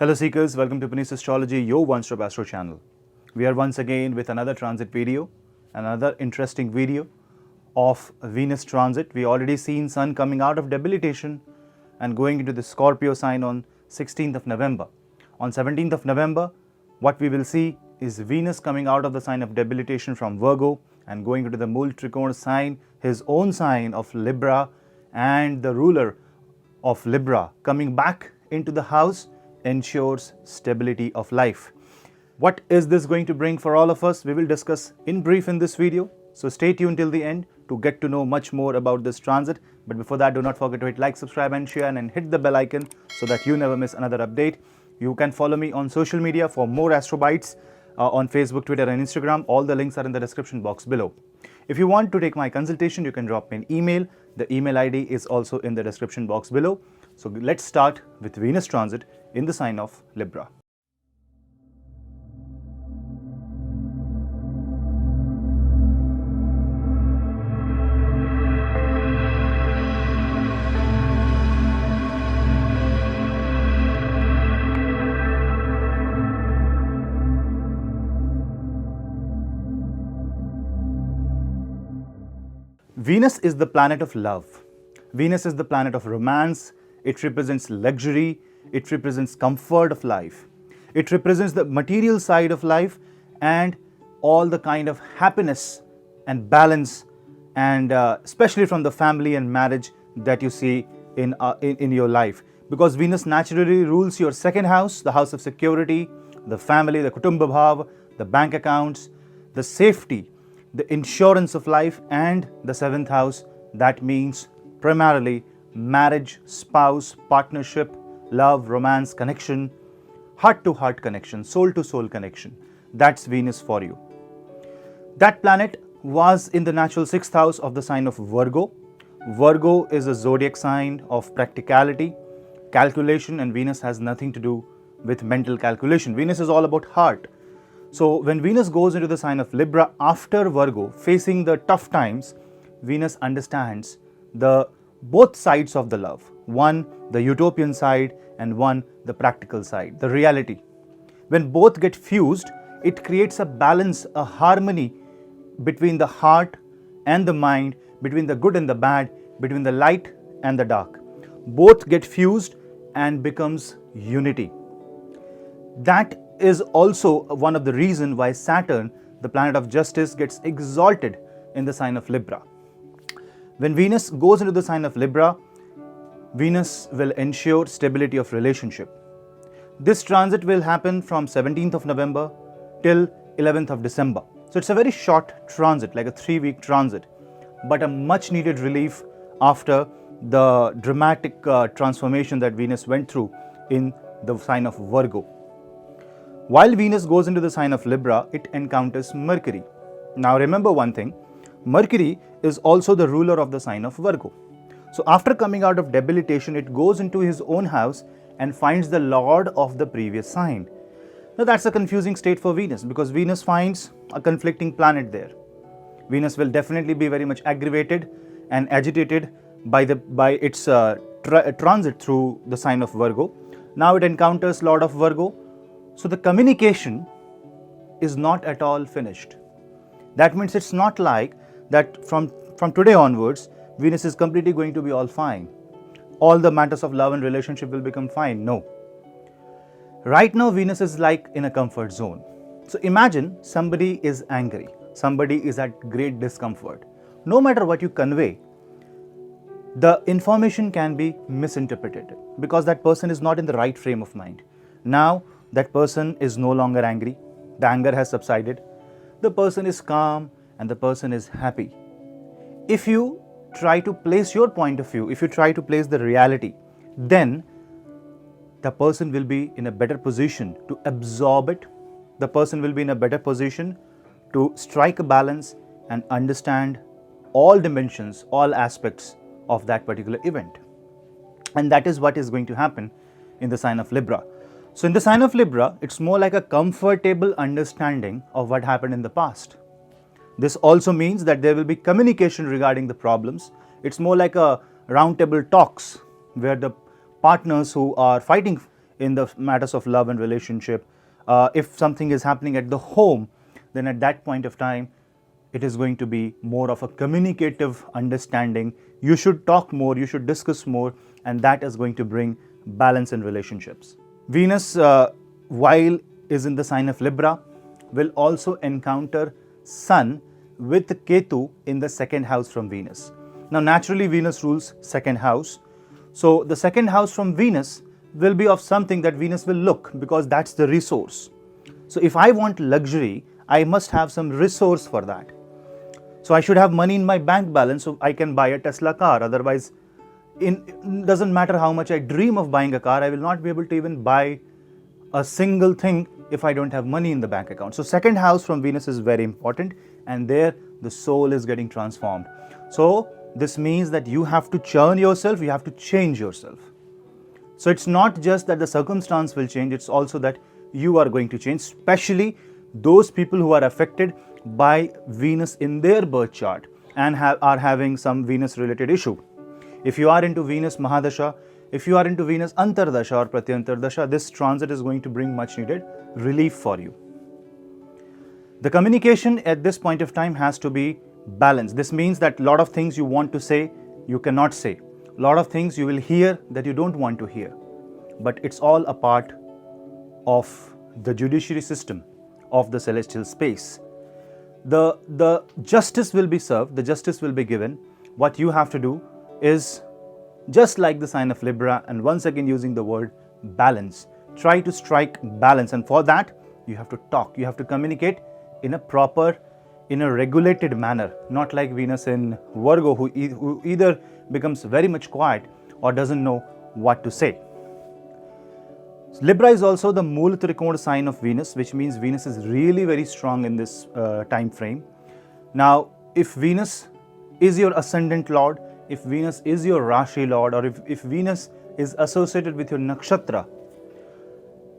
Hello Seekers, welcome to Puneet's Astrology, your one-stop astro channel. We are once again with another transit video, another interesting video of Venus transit. We already seen Sun coming out of debilitation and going into the Scorpio sign on 16th of November. On 17th of November, what we will see is Venus coming out of the sign of debilitation from Virgo and going into the Mool Trikona sign, his own sign of Libra, and the ruler of Libra coming back into the house ensures stability of life. What is this going to bring for all of us? We will discuss in brief in this video. So stay tuned till the end to get to know much more about this transit. But before that, do not forget to hit like, subscribe and share and hit the bell icon so that you never miss another update. You can follow me on social media for more Astro Bites on Facebook, Twitter and Instagram. All the links are in the description box below. If you want to take my consultation, you can drop me an email. The email ID is also in the description box below. So let's start with Venus transit in the sign of Libra. Venus is the planet of love. Venus is the planet of romance. It represents luxury. It represents comfort of life. It represents the material side of life and all the kind of happiness and balance, and especially from the family and marriage that you see in your life. Because Venus naturally rules your second house, the house of security, the family, the Kutumbha Bhav, the bank accounts, the safety, the insurance of life, and the seventh house. That means primarily marriage, spouse, partnership, love, romance, connection, heart-to-heart connection, soul-to-soul connection. That's Venus for you. That planet was in the natural sixth house of the sign of Virgo. Virgo is a zodiac sign of practicality, calculation, and Venus has nothing to do with mental calculation. Venus is all about heart. So when Venus goes into the sign of Libra after Virgo, facing the tough times, Venus understands the both sides of the love. One, the utopian side, and one, the practical side, the reality. When both get fused, it creates a balance, a harmony between the heart and the mind, between the good and the bad, between the light and the dark. Both get fused and becomes unity. That is also one of the reasons why Saturn, the planet of justice, gets exalted in the sign of Libra. When Venus goes into the sign of Libra, Venus will ensure stability of relationship. This transit will happen from 17th of November till 11th of December. So it's a very short transit, like a 3-week transit, but a much needed relief after the dramatic transformation that Venus went through in the sign of Virgo. While Venus goes into the sign of Libra, it encounters Mercury. Now remember one thing, Mercury is also the ruler of the sign of Virgo. So after coming out of debilitation, it goes into his own house and finds the lord of the previous sign. Now that's a confusing state for Venus, because Venus finds a conflicting planet there. Venus will definitely be very much aggravated and agitated by its transit through the sign of Virgo. Now it encounters Lord of Virgo. So the communication is not at all finished. That means it's not like that from today onwards, Venus is completely going to be all fine. All the matters of love and relationship will become fine. No. Right now, Venus is like in a comfort zone. So imagine somebody is angry. Somebody is at great discomfort. No matter what you convey, the information can be misinterpreted because that person is not in the right frame of mind. Now, that person is no longer angry. The anger has subsided. The person is calm and the person is happy. If you try to place your point of view, if you try to place the reality, then the person will be in a better position to absorb it. The person will be in a better position to strike a balance and understand all dimensions, all aspects of that particular event. And that is what is going to happen in the sign of Libra. So in the sign of Libra, it's more like a comfortable understanding of what happened in the past. This also means that there will be communication regarding the problems. It's more like a roundtable talks where the partners who are fighting in the matters of love and relationship. If something is happening at the home, then at that point of time, it is going to be more of a communicative understanding. You should talk more, you should discuss more, and that is going to bring balance in relationships. Venus, while is in the sign of Libra, will also encounter Sun with Ketu in the second house from Venus. Now, naturally, Venus rules second house. So, the second house from Venus will be of something that Venus will look, because that's the resource. So, if I want luxury, I must have some resource for that. So, I should have money in my bank balance so I can buy a Tesla car. Otherwise, it doesn't matter how much I dream of buying a car, I will not be able to even buy a single thing if I don't have money in the bank account. So, second house from Venus is very important, and there the soul is getting transformed. So, this means that you have to churn yourself, you have to change yourself. So, it's not just that the circumstance will change, it's also that you are going to change, especially those people who are affected by Venus in their birth chart and are having some Venus related issue. If you are into Venus Mahadasha, if you are into Venus Antardasha or Pratyantardasha, this transit is going to bring much needed relief for you. The communication at this point of time has to be balanced. This means that a lot of things you want to say, you cannot say. A lot of things you will hear that you don't want to hear. But it's all a part of the judiciary system of the celestial space. The justice will be served, the justice will be given. What you have to do is, just like the sign of Libra, and once again using the word balance, try to strike balance, and for that you have to talk, you have to communicate in a proper, in a regulated manner, not like Venus in Virgo, who either becomes very much quiet or doesn't know what to say. Libra is also the Mool Trikona sign of Venus, which means Venus is really very strong in this time frame. Now, if Venus is your ascendant lord, if Venus is your Rashi lord, or if Venus is associated with your nakshatra,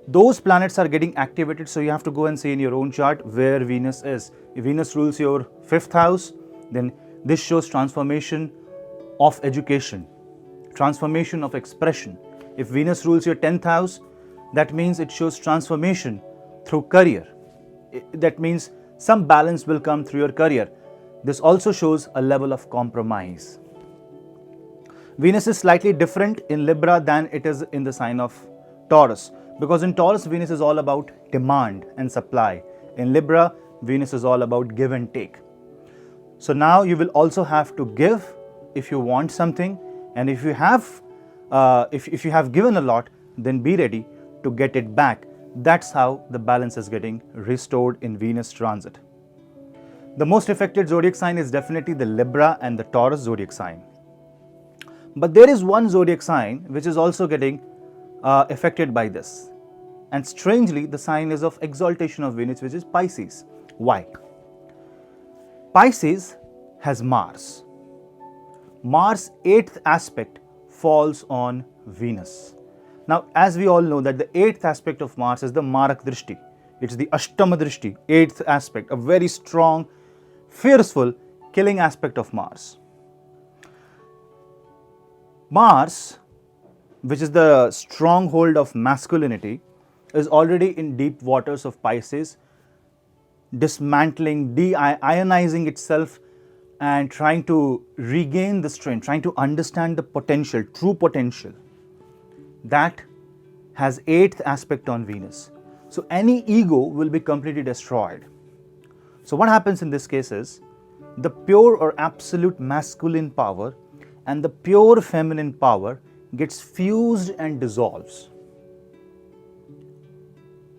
those planets are getting activated. So you have to go and see in your own chart where Venus is. If Venus rules your 5th house, then this shows transformation of education, transformation of expression. If Venus rules your 10th house, that means it shows transformation through career. That means some balance will come through your career. This also shows a level of compromise. Venus is slightly different in Libra than it is in the sign of Taurus, because in Taurus, Venus is all about demand and supply. In Libra, Venus is all about give and take. So now you will also have to give if you want something, and if you have given a lot, then be ready to get it back. That's how the balance is getting restored in Venus transit. The most affected zodiac sign is definitely the Libra and the Taurus zodiac sign. But there is one zodiac sign which is also getting affected by this. And strangely, the sign is of exaltation of Venus, which is Pisces. Why? Pisces has Mars. Mars' 8th aspect falls on Venus. Now, as we all know that the 8th aspect of Mars is the Marak Drishti. It's the Ashtama Drishti, 8th aspect, a very strong, fierceful, killing aspect of Mars. Mars, which is the stronghold of masculinity, is already in deep waters of Pisces, dismantling, deionizing itself and trying to regain the strength, trying to understand the potential, true potential. That has 8th aspect on Venus. So any ego will be completely destroyed. So what happens in this case is, the pure or absolute masculine power and the pure feminine power gets fused and dissolves.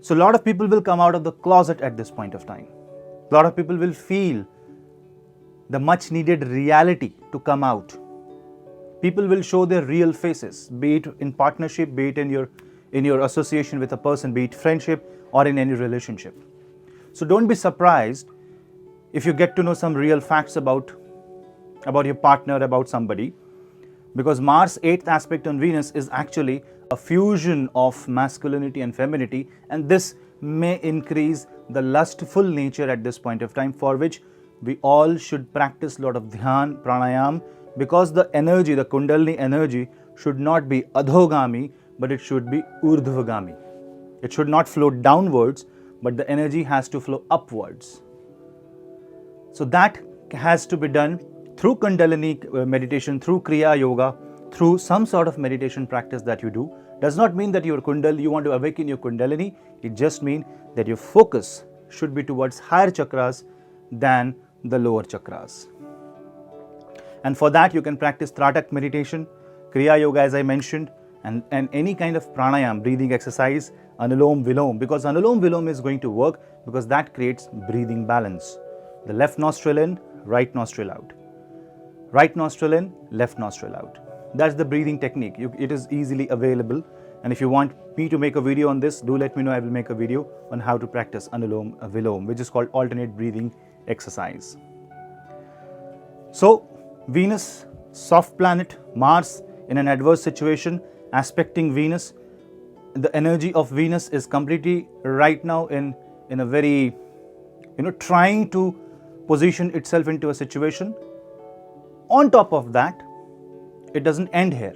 So a lot of people will come out of the closet at this point of time. A lot of people will feel the much needed reality to come out. People will show their real faces, be it in partnership, be it in your association with a person, be it friendship or in any relationship. So don't be surprised if you get to know some real facts about your partner, about somebody, because Mars' 8th aspect on Venus is actually a fusion of masculinity and femininity, and this may increase the lustful nature at this point of time, for which we all should practice a lot of dhyan, pranayam, because the energy, the Kundalini energy should not be adhogami but it should be urdhvagami. It should not flow downwards, but the energy has to flow upwards. So that has to be done through Kundalini meditation, through Kriya Yoga, through some sort of meditation practice that you do. Does not mean that you want to awaken your Kundalini. It just means that your focus should be towards higher chakras than the lower chakras. And for that, you can practice Tratak meditation, Kriya Yoga as I mentioned, and any kind of pranayam, breathing exercise, Anulom Vilom, because Anulom Vilom is going to work because that creates breathing balance. The left nostril in, right nostril out. Right nostril in, left nostril out. That's the breathing technique. It is easily available. And if you want me to make a video on this, do let me know. I will make a video on how to practice Anulom Vilom, which is called alternate breathing exercise. So, Venus, soft planet, Mars in an adverse situation, aspecting Venus. The energy of Venus is completely right now in a very, trying to position itself into a situation. On top of that, it doesn't end here.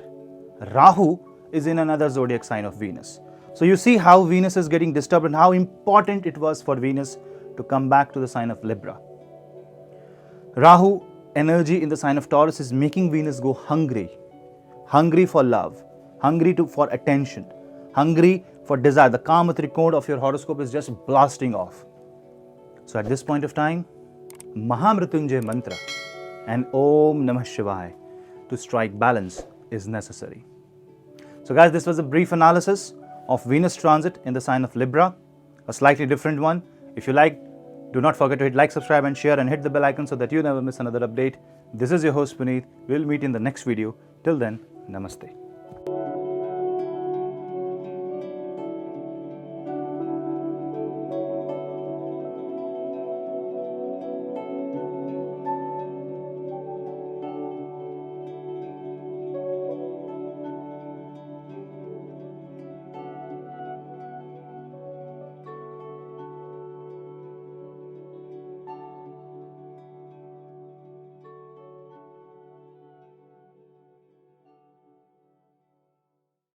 Rahu is in another zodiac sign of Venus. So you see how Venus is getting disturbed and how important it was for Venus to come back to the sign of Libra. Rahu energy in the sign of Taurus is making Venus go hungry for love, hungry for attention, hungry for desire. The Kama Trikona of your horoscope is just blasting off. So at this point of time, Mahamrityunjay mantra and Om Namah Shivaya to strike balance is necessary. So guys, this was a brief analysis of Venus transit in the sign of Libra, a slightly different one. If you like, do not forget to hit like, subscribe and share and hit the bell icon so that you never miss another update. This is your host Puneet. We'll meet in the next video. Till then, Namaste.